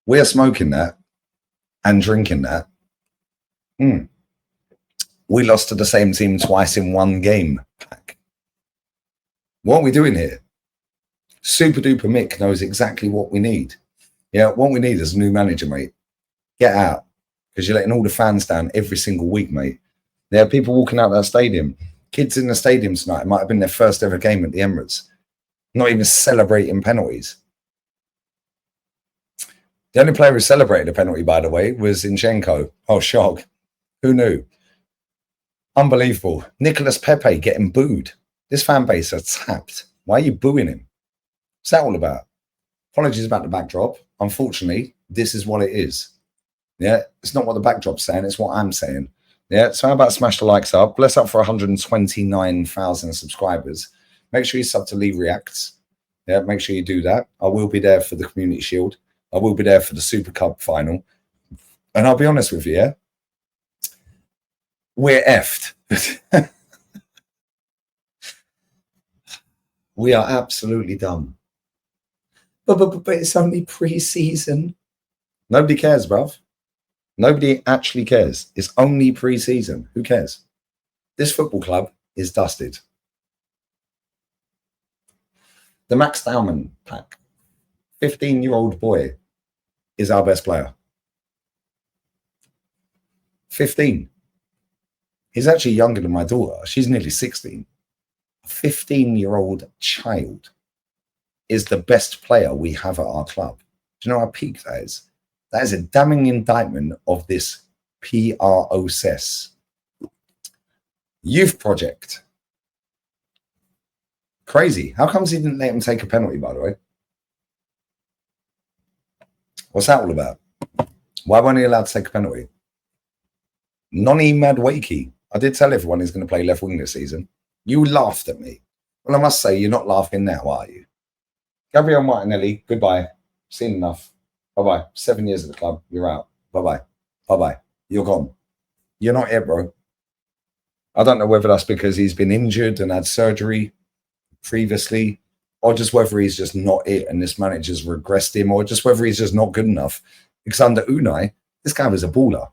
We're smoking that and drinking that. We lost to the same team twice in one game. What are we doing here? Super duper Mick knows exactly what we need. Yeah, what we need is a new manager, mate. Get out, because you're letting all the fans down every single week, mate. There are people walking out that stadium. Kids in the stadium tonight. It might have been their first ever game at the Emirates. Not even celebrating penalties. The only player who celebrated a penalty, by the way, was Zinchenko. Oh, shock. Who knew? Unbelievable. Nicolas Pepe getting booed. This fan base are tapped. Why are you booing him? What's that all about? Apologies about the backdrop. Unfortunately, this is what it is. Yeah, it's not what the backdrop's saying. It's what I'm saying. Yeah, so how about smash the likes up? Bless up for 129,000 subscribers. Make sure you sub to Lee Reacts. Yeah, make sure you do that. I will be there for the Community Shield. I will be there for the Super Cup final. And I'll be honest with you, yeah? We're effed. We are absolutely dumb. But it's only pre-season. Nobody cares, bruv. Nobody actually cares. It's only pre-season. Who cares? This football club is dusted. The Max Dauman pack. 15-year-old boy is our best player. 15. He's actually younger than my daughter. She's nearly 16. A 15-year-old child is the best player we have at our club. Do you know how peak that is? That is a damning indictment of this process. Youth project. Crazy. How comes he didn't let him take a penalty, by the way? What's that all about? Why weren't he allowed to take a penalty? Noni Madwakey. I did tell everyone he's going to play left wing this season. You laughed at me. Well, I must say, you're not laughing now, are you? Gabriel Martinelli, goodbye. Seen enough. Bye-bye. 7 years at the club. You're out. Bye-bye. Bye-bye. You're gone. You're not here, bro. I don't know whether that's because he's been injured and had surgery previously, or just whether he's just not it and this manager's regressed him, or just whether he's just not good enough. Because under Unai, this guy was a baller.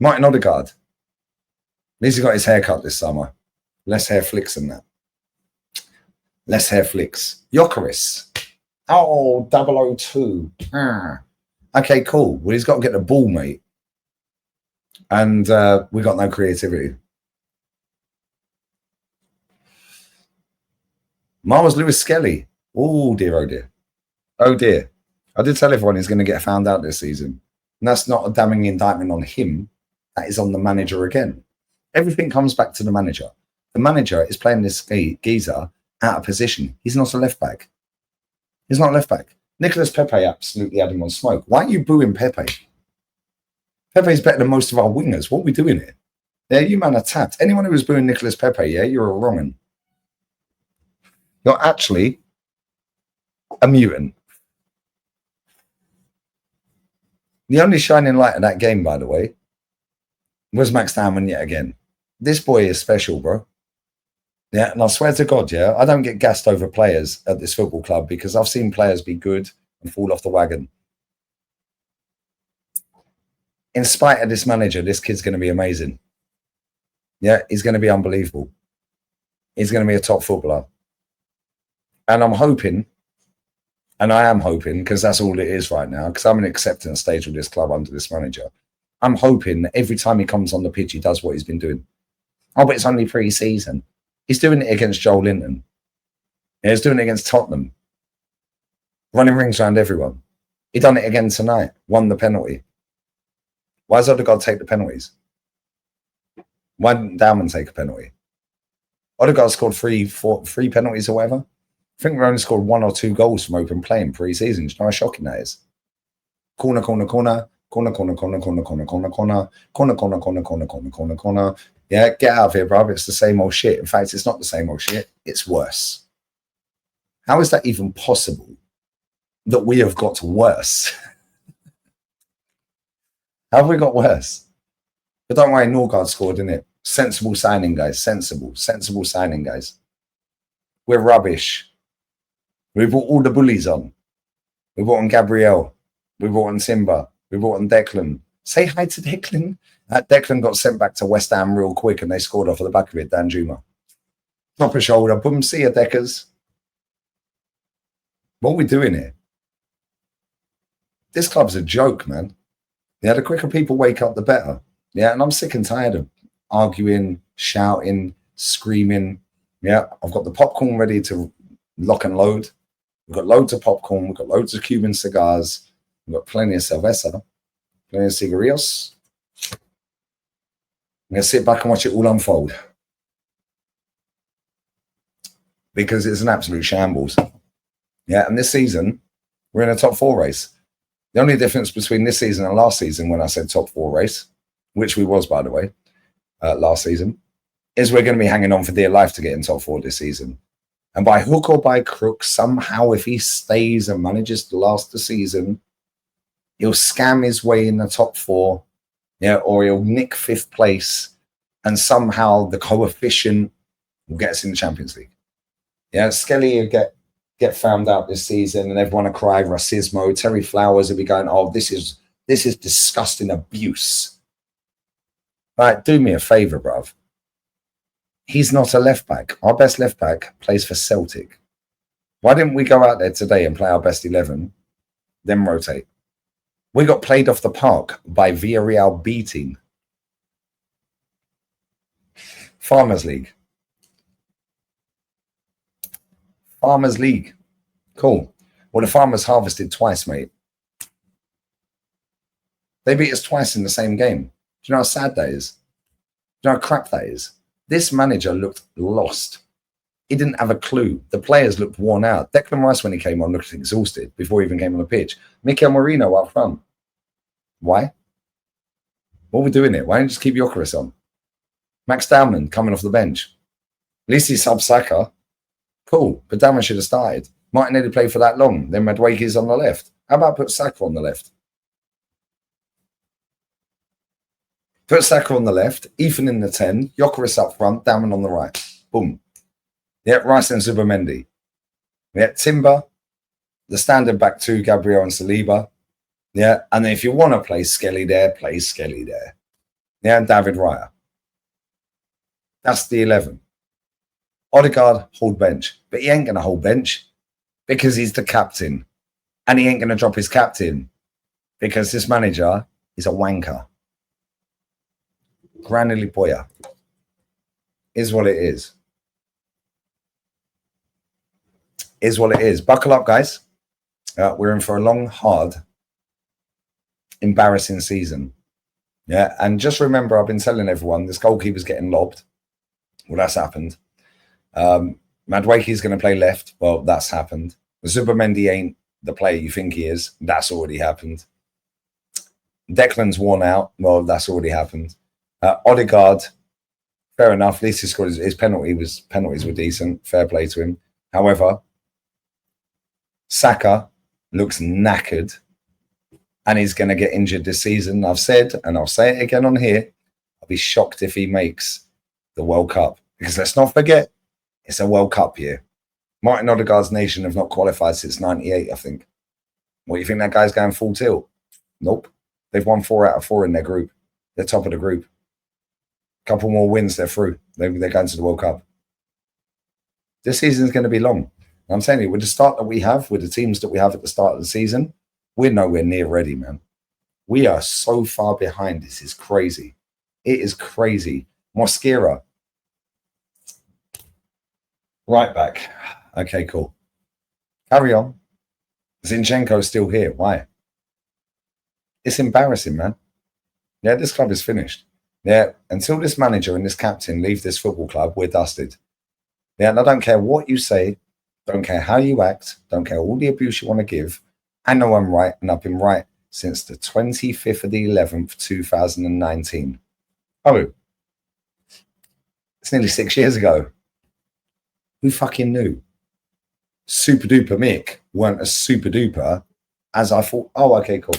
Martin Odegaard. At least he got his hair cut this summer. Less hair flicks than that. Less hair flicks. Jokeris. Oh, 002. Okay, cool. Well, he's got to get the ball, mate. And we got no creativity. Miles Lewis Skelly. Oh, dear, oh, dear. Oh, dear. I did tell everyone he's going to get found out this season. And that's not a damning indictment on him. That is on the manager again. Everything comes back to the manager. The manager is playing this geezer out of position. He's not a left back. He's not a left back. Nicolas Pepe absolutely had him on smoke. Why are you booing Pepe? Pepe's better than most of our wingers. What are we doing here? Yeah, you man are tapped. Anyone who was booing Nicolas Pepe, yeah, you're a wrong un. You're actually a mutant. The only shining light of that game, by the way, was Max Dauman yet again. This boy is special, bro. Yeah, and I swear to God, yeah, I don't get gassed over players at this football club because I've seen players be good and fall off the wagon. In spite of this manager, this kid's going to be amazing. Yeah, he's going to be unbelievable. He's going to be a top footballer. And I'm hoping, and I am hoping, because that's all it is right now, because I'm in an acceptance stage with this club under this manager. I'm hoping that every time he comes on the pitch, he does what he's been doing. Oh, but it's only pre-season. He's doing it against Joel Linton. Yeah, he's doing it against Tottenham. Running rings around everyone. He done it again tonight. Won the penalty. Why does Odegaard take the penalties? Why didn't Dauman take a penalty? Odegaard scored three penalties or whatever. I think we only scored 1 or 2 goals from open play in pre-season. Do you know how shocking that is? Corner, corner, corner. Corner, corner, corner, corner, corner, corner, corner. Corner, corner, corner, corner, corner, corner, corner. Yeah, get out of here, bruv. It's the same old shit. In fact, it's not the same old shit. It's worse. How is that even possible that we have got worse? How have we got worse? But don't worry, Norgard scored, didn't it? Sensible signing, guys. Sensible signing, guys. We're rubbish. We brought all the bullies on. We brought on Gabriel. We brought in Timber. We brought in Declan. Say hi to Declan. Declan got sent back to West Ham real quick and they scored off of the back of it, Dan Juma. Top of shoulder. Boom, see ya, Deckers. What are we doing here? This club's a joke, man. Yeah, the quicker people wake up, the better. Yeah, and I'm sick and tired of arguing, shouting, screaming. Yeah, I've got the popcorn ready to lock and load. We've got loads of popcorn. We've got loads of Cuban cigars. We've got plenty of cerveza, plenty of cigarillos. I'm going to sit back and watch it all unfold. Because it's an absolute shambles. Yeah, and this season, we're in a top 4 race. The only difference between this season and last season, when I said top 4 race, which we was, by the way, last season, is we're going to be hanging on for dear life to get in top 4 this season. And by hook or by crook, somehow, if he stays and manages to last the season, he'll scam his way in the top 4, yeah, or he'll nick 5th place, and somehow the coefficient will get us in the Champions League. Yeah, Skelly will get found out this season, and everyone will cry racismo. Terry Flowers will be going, "Oh, this is disgusting abuse." Right, do me a favor, bruv. He's not a left back. Our best left back plays for Celtic. Why didn't we go out there today and play our best 11, then rotate? We got played off the park by Villarreal B team. Farmers League. Farmers League. Cool. Well, the Farmers harvested twice, mate. They beat us twice in the same game. Do you know how sad that is? Do you know how crap that is? This manager looked lost. He didn't have a clue. The players looked worn out. Declan Rice, when he came on, looked exhausted before he even came on the pitch. Mikel Merino up front. Why? What are we doing here? Why don't you just keep Gyökeres on? Max Dowman coming off the bench. At least he sub Saka. Cool, but Dowman should have started. Martinelli played for that long. Then Madueke's on the left. How about put Saka on the left? Put Saka on the left, Ethan in the 10, Gyökeres up front, Dowman on the right. Boom. Yeah, Rice and Zubimendi. Yeah, Timber, the standard back 2, Gabriel and Saliba. Yeah, and then if you want to play Skelly there, play Skelly there. Yeah, and David Raya. That's the 11. Odegaard, hold bench. But he ain't going to hold bench because he's the captain. And he ain't going to drop his captain because this manager is a wanker. Granny Boya is what it is. Is what it is. Buckle up, guys. We're in for a long, hard, embarrassing season. Yeah, and just remember, I've been telling everyone this goalkeeper's getting lobbed. Well, that's happened. Madueke's going to play left. Well, that's happened. Zubimendi ain't the player you think he is. That's already happened. Declan's worn out. Well, that's already happened. Odegaard, fair enough. At least he scored his penalties were decent. Fair play to him. However, Saka looks knackered and he's going to get injured this season. I've said, and I'll say it again on here, I'll be shocked if he makes the World Cup. Because let's not forget, it's a World Cup year. Martin Odegaard's nation have not qualified since 98, I think. What, you think that guy's going full tilt? Nope. They've won 4 out of 4 in their group. They're top of the group. Couple more wins, they're through. They're going to the World Cup. This season's going to be long. I'm telling you, with the start that we have, with the teams that we have at the start of the season, we're nowhere near ready, man. We are so far behind. This is crazy. It is crazy. Mosquera. Right back. Okay, cool. Carry on. Zinchenko's still here. Why? It's embarrassing, man. Yeah, this club is finished. Yeah, until this manager and this captain leave this football club, we're dusted. Yeah, and I don't care what you say, don't care how you act, don't care all the abuse you want to give. I know I'm right, and I've been right since the 25th of the 11th, 2019. Oh, it's nearly 6 years ago. Who fucking knew? Super duper Mick weren't as super duper as I thought. Oh, okay, cool.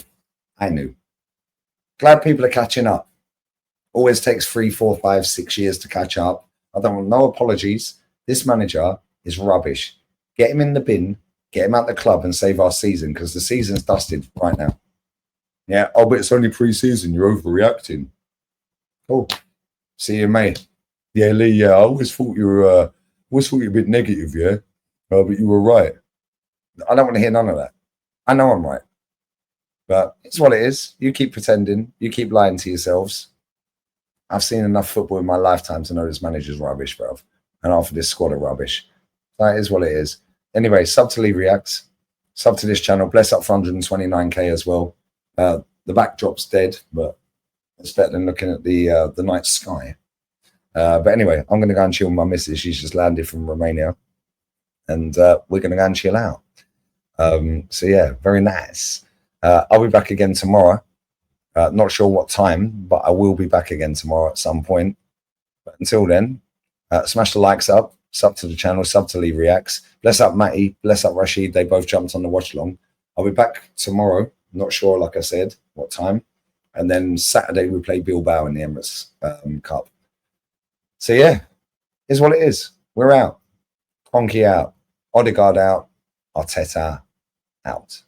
I knew. Glad people are catching up. Always takes 3, 4, 5, 6 years to catch up. I don't want no apologies. This manager is rubbish. Get him in the bin, get him out the club and save our season because the season's dusted right now. Yeah. Oh, but it's only pre-season. You're overreacting. Cool. See you, mate. Yeah, Lee. Yeah, I always thought you were. Always thought you were a bit negative. Yeah. But you were right. I don't want to hear none of that. I know I'm right. But it's what it is. You keep pretending. You keep lying to yourselves. I've seen enough football in my lifetime to know this manager's rubbish, bro. And half of this squad are rubbish. That is what it is. Anyway, sub to Lee Reacts. Sub to this channel. Bless up for 129k as well. The backdrop's dead, but it's better than looking at the night sky. But anyway, I'm going to go and chill with my missus. She's just landed from Romania. And we're going to go and chill out. So yeah, very nice. I'll be back again tomorrow. Not sure what time, but I will be back again tomorrow at some point. But until then, smash the likes up, sub to the channel, sub to Lee Reacts. Bless up Matty, bless up Rashid. They both jumped on the watch along. I'll be back tomorrow. Not sure, like I said, what time. And then Saturday we play Bilbao in the Emirates Cup. So yeah, is what it is. We're out. Honky out. Odegaard out. Arteta out.